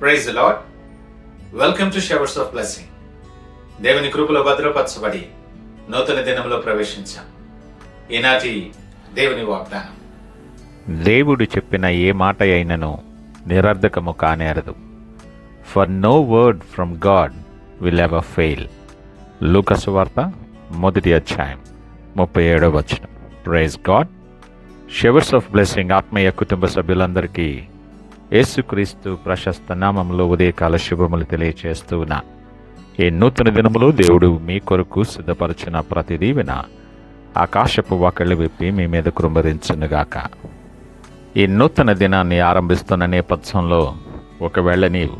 Praise the Lord. Welcome to showers of blessing. దేవుని కృపలో భద్రపరచబడి నూతన దినంలో ప్రవేశించాం. ఈనాటి దేవుని వాగ్దానం, దేవుడు చెప్పిన ఏ మాట అయినను నిరర్ధకము కానేరదు. For no word from God will ever fail. లూకా సువార్త 1వ అధ్యాయం 37వ వచనం. Praise God. Showers of blessing ఆత్మీయ కుటుంబ సభ్యులందరికీ యేసుక్రీస్తు ప్రశస్త నామంలో ఉదయకాల శుభములు తెలియచేస్తూ ఉన్నా. ఈ నూతన దినములో దేవుడు మీ కొరకు సిద్ధపరిచిన ప్రతి దీవెన ఆకాశపు వాకిళ్ళు విప్పి మీ మీద కృంభరించునుగాక. ఈ నూతన దినాన్ని ఆరంభిస్తున్న నేపథ్యంలో ఒకవేళ నీవు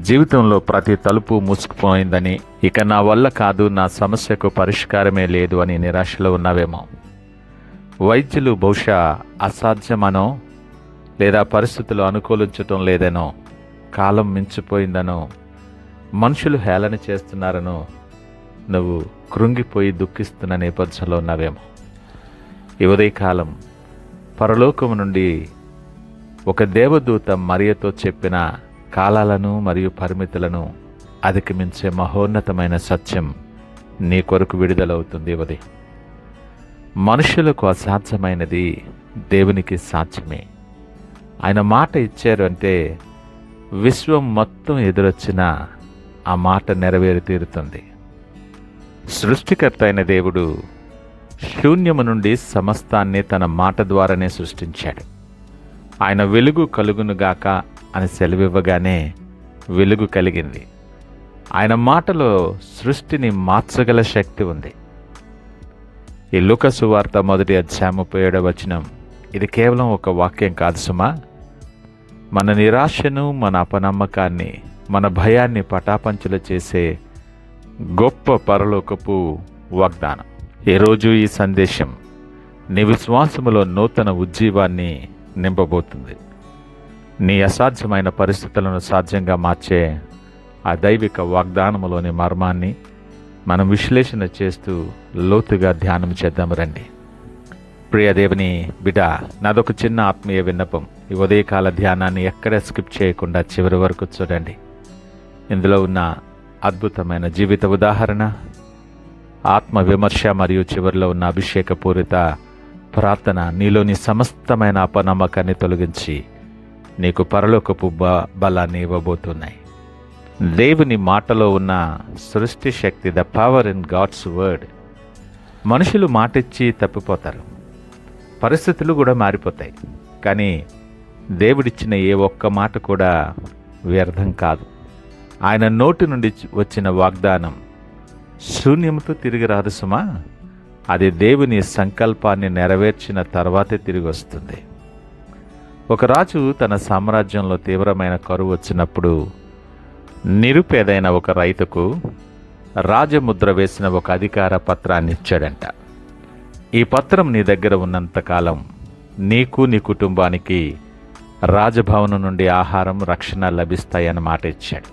జీవితంలో ప్రతి తలుపు మూసుకుపోయిందని, ఇక నా వల్ల కాదు, నా సమస్యకు పరిష్కారమే లేదు అని నిరాశలో ఉన్నావేమో. వైద్యులు బహుశా అసాధ్యమనో, లేదా పరిస్థితులు అనుకూలించటం లేదనో, కాలం మించిపోయిందనో, మనుషులు హేళన చేస్తున్నారనో నువ్వు కృంగిపోయి దుఃఖిస్తున్న నేపథ్యంలో ఉన్నావేమో. ఈ ఉదయకాలం పరలోకము నుండి ఒక దేవదూత మరియతో చెప్పిన కాలాలను మరియు పరిమితులను అధిగమించే మహోన్నతమైన సత్యం నీ కొరకు విడుదలవుతుంది. ఉదయం మనుషులకు అసాధ్యమైనది దేవునికి సాధ్యమే. ఆయన మాట ఇచ్చారు అంటే విశ్వం మొత్తం ఎదురొచ్చినా ఆ మాట నెరవేరి తీరుతుంది. సృష్టికర్త అయిన దేవుడు శూన్యము నుండి సమస్తాన్ని తన మాట ద్వారానే సృష్టించాడు. ఆయన వెలుగు కలుగునుగాక అని సెలవివ్వగానే వెలుగు కలిగింది. ఆయన మాటలో సృష్టిని మార్చగల శక్తి ఉంది. ఈ లూకా సువార్త 1వ అధ్యాయం 37వ వచనం ఇది కేవలం ఒక వాక్యం కాదు సుమా. మన నిరాశను, మన అపనమ్మకాన్ని, మన భయాన్ని పటాపంచలు చేసే గొప్ప పరలోకపు వాగ్దానం. ఈరోజు ఈ సందేశం నీ విశ్వాసములో నూతన ఉజ్జీవాన్ని నింపబోతుంది. నీ అసాధ్యమైన పరిస్థితులను సాధ్యంగా మార్చే ఆ దైవిక వాగ్దానములోని మర్మాన్ని మనం విశ్లేషణ చేస్తూ లోతుగా ధ్యానం చేద్దాము రండి. ప్రియ దేవుని బిడ్డ, నాదొక చిన్న ఆత్మీయ విన్నపం. ఈ ఉదయకాల ధ్యానాన్ని ఎక్కడ స్కిప్ చేయకుండా చివరి వరకు చూడండి. ఇందులో ఉన్న అద్భుతమైన జీవిత ఉదాహరణ, ఆత్మ విమర్శ మరియు చివరిలో ఉన్న అభిషేకపూరిత ప్రార్థన నీలోని సమస్తమైన అపనమ్మకాన్ని తొలగించి నీకు పరలోకపు బలాన్ని ఇవ్వబోతున్నాయి. దేవుని మాటలో ఉన్న సృష్టి శక్తి, the power in God's word. మనుషులు మాటిచ్చి తప్పిపోతారు, పరిస్థితులు కూడా మారిపోతాయి. కానీ దేవుడిచ్చిన ఏ ఒక్క మాట కూడా వ్యర్థం కాదు. ఆయన నోటి నుండి వచ్చిన వాగ్దానం శూన్యంతో తిరిగి రాదు సుమా. అది దేవుని సంకల్పాన్ని నెరవేర్చిన తర్వాతే తిరిగి వస్తుంది. ఒక రాజు తన సామ్రాజ్యంలో తీవ్రమైన కరువు వచ్చినప్పుడు నిరుపేదైన ఒక రైతుకు రాజముద్ర వేసిన ఒక అధికార పత్రాన్ని ఇచ్చాడంట. ఈ పత్రం నీ దగ్గర ఉన్నంతకాలం నీకు, నీ కుటుంబానికి రాజభవనం నుండి ఆహారం, రక్షణ లభిస్తాయని మాట ఇచ్చాడు.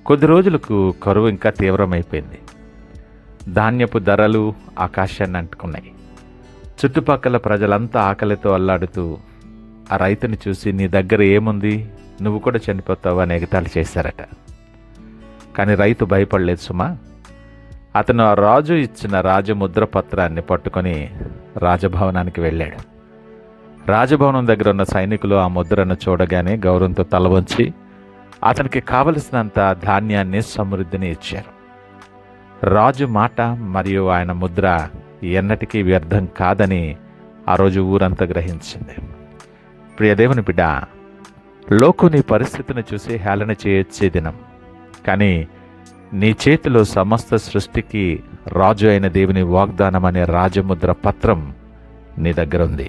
కొద్ది రోజులకు కరువు ఇంకా తీవ్రమైపోయింది. ధాన్యపు ధరలు ఆకాశాన్ని అంటుకున్నాయి. చుట్టుపక్కల ప్రజలంతా ఆకలితో అల్లాడుతూ ఆ రైతుని చూసి, నీ దగ్గర ఏముంది, నువ్వు కూడా చనిపోతావు అని ఎగతాళి చేశారట. కానీ రైతు భయపడలేదు సుమా. అతను ఆ రాజు ఇచ్చిన రాజముద్ర పత్రాన్ని పట్టుకొని రాజభవనానికి వెళ్ళాడు. రాజభవనం దగ్గర ఉన్న సైనికులు ఆ ముద్రను చూడగానే గౌరవంతో తల వంచి అతనికి కావలసినంత ధాన్యాన్ని, సమృద్ధిని ఇచ్చారు. రాజు మాట మరియు ఆయన ముద్ర ఎన్నటికీ వ్యర్థం కాదని ఆ రోజు ఊరంతా గ్రహించింది. ప్రియదేవుని బిడ్డ, లోకం నీ పరిస్థితిని చూసి హేళన చేయొచ్చే దినం. కానీ నీ చేతిలో సమస్త సృష్టికి రాజు అయిన దేవుని వాగ్దానం అనే రాజముద్ర పత్రం నీ దగ్గర ఉంది.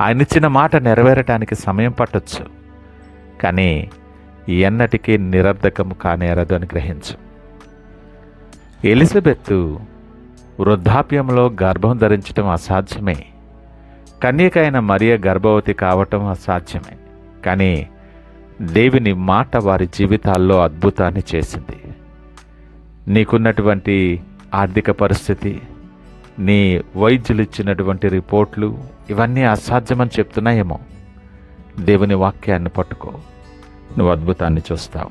ఆయన ఇచ్చిన మాట నెరవేరటానికి సమయం పట్టొచ్చు, కానీ ఎన్నటికీ నిరర్ధకము కానేరదు అని గ్రహించు. ఎలిజబెత్ వృద్ధాప్యంలో గర్భం ధరించడం అసాధ్యమే. కన్యక అయిన మరియ గర్భవతి కావటం అసాధ్యమే. కానీ దేవుని మాట వారి జీవితాల్లో అద్భుతాన్ని చేసింది. నీకున్నటువంటి ఆర్థిక పరిస్థితి, నీ వైద్యులు ఇచ్చినటువంటి రిపోర్ట్లు ఇవన్నీ అసాధ్యమని చెప్తున్నాయేమో. దేవుని వాక్యాన్ని పట్టుకో. నువ్వు అద్భుతాన్ని చూస్తావు.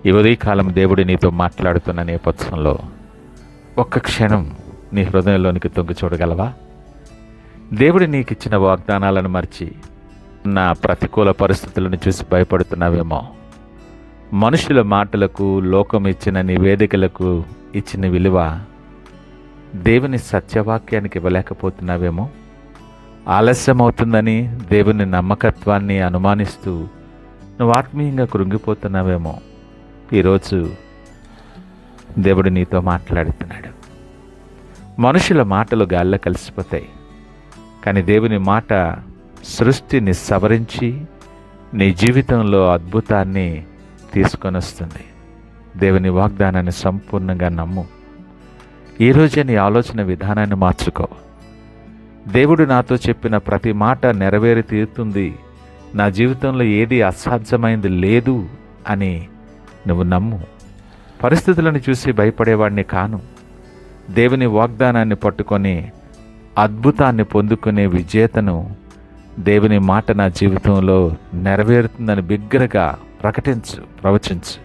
ఈ ఉదయకాలం దేవుడు నీతో మాట్లాడుతున్న నేపథ్యంలో ఒక్క క్షణం నీ హృదయంలోనికి తొంగి చూడగలవా? దేవుడు నీకు ఇచ్చిన వాగ్దానాలను మర్చి నా ప్రతికూల పరిస్థితులను చూసి భయపడుతున్నావేమో. మనుషుల మాటలకు, లోకం ఇచ్చిన నివేదికలకు ఇచ్చిన విలువ దేవుని సత్యవాక్యానికి ఇవ్వలేకపోతున్నావేమో. ఆలస్యమవుతుందని దేవుని నమ్మకత్వాన్ని అనుమానిస్తూ నువ్వు ఆత్మీయంగా కృంగిపోతున్నావేమో. ఈరోజు దేవుడు నీతో మాట్లాడుతున్నాడు. మనుషుల మాటలు గాల్లో కలిసిపోతాయి, కానీ దేవుని మాట సృష్టిని సవరించి నీ జీవితంలో అద్భుతాన్ని తీసుకొని వస్తుంది. దేవుని వాగ్దానాన్ని సంపూర్ణంగా నమ్ము. ఈరోజే నీ ఆలోచన విధానాన్ని మార్చుకో. దేవుడు నాతో చెప్పిన ప్రతి మాట నెరవేరి తీరుతుంది, నా జీవితంలో ఏది అసాధ్యమైంది లేదు అని నువ్వు నమ్ము. పరిస్థితులను చూసి భయపడేవాడిని కాను. దేవుని వాగ్దానాన్ని పట్టుకొని అద్భుతాన్ని పొందుకునే విజేతను. దేవుని మాట నా జీవితంలో నెరవేరుతుందని బిగ్గరగా ప్రకటించు, ప్రవచించు.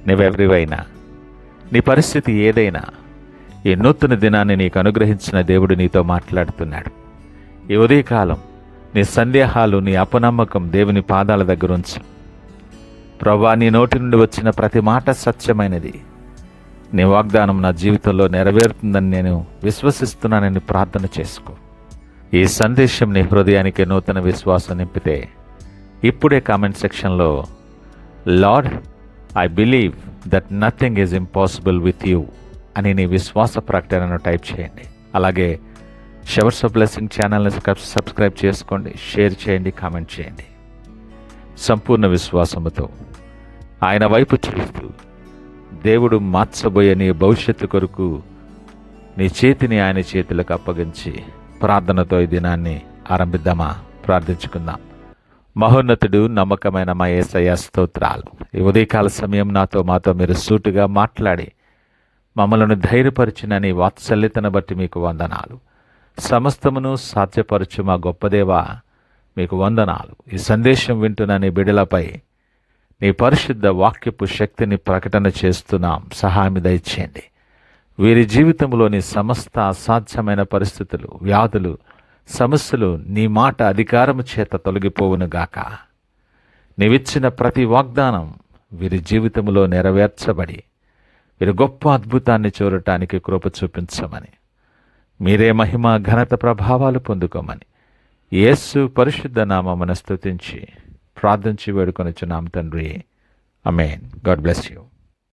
నువ్వెవరివైనా, నీ పరిస్థితి ఏదైనా, ఈ నూతన దినాన్ని నీకు అనుగ్రహించిన దేవుడు నీతో మాట్లాడుతున్నాడు. ఈ ఉదయకాలం నీ సందేహాలు, నీ అపనమ్మకం దేవుని పాదాల దగ్గర ఉంచు. ప్రభువా, నీ నోటి నుండి వచ్చిన ప్రతి మాట సత్యమైనది, నీ వాగ్దానం నా జీవితంలో నెరవేరుతుందని నేను విశ్వసిస్తున్నానని ప్రార్థన చేసుకో. ఈ సందేశం నీ హృదయానికి నూతన విశ్వాసం నింపితే ఇప్పుడే కామెంట్ సెక్షన్లో lord, I believe that nothing is impossible with you అని నీ విశ్వాస ప్రకటనను టైప్ చేయండి. అలాగే షవర్స్ ఆఫ్ బ్లెస్సింగ్ ఛానల్ని సబ్స్క్రైబ్ చేసుకోండి, షేర్ చేయండి, కామెంట్ చేయండి. సంపూర్ణ విశ్వాసముతో ఆయన వైపు చూస్తూ దేవుడు మార్చబోయే నీ భవిష్యత్తు కొరకు నీ చేతిని ఆయన చేతులకు అప్పగించి ప్రార్థనతో ఈ దినాన్ని ఆరంభిద్దామా? ప్రార్థించుకుందాం. మహోన్నతుడు, నమ్మకమైన మా యేసయ్య స్తోత్రాలు. ఈ ఉదయకాల సమయం మాతో మీరు సూటుగా మాట్లాడి మమ్మలను ధైర్యపరిచిన నీ వాత్సల్యతను బట్టి మీకు వందనాలు. సమస్తమును సాధ్యపరచు మా గొప్పదేవా, మీకు వందనాలు. ఈ సందేశం వింటున్న నీ బిడ్డలపై నీ పరిశుద్ధ వాక్యపు శక్తిని ప్రకటన చేస్తున్నాం. సహాయం దయచేయండి. వీరి జీవితంలోని సమస్త అసాధ్యమైన పరిస్థితులు, వ్యాధులు, సమస్యలు నీ మాట అధికారము చేత తొలగిపోవునుగాక. నీవిచ్చిన ప్రతి వాగ్దానం వీరి జీవితంలో నెరవేర్చబడి వీరి గొప్ప అద్భుతాన్ని చూడటానికి కృప చూపించమని, మీరే మహిమ, ఘనత, ప్రభావాలు పొందుకోమని యేసు పరిశుద్ధ నామమున స్తుతించి ప్రార్థించి వేడుకొనుచున్నాం తండ్రి. ఆమేన్. God bless you.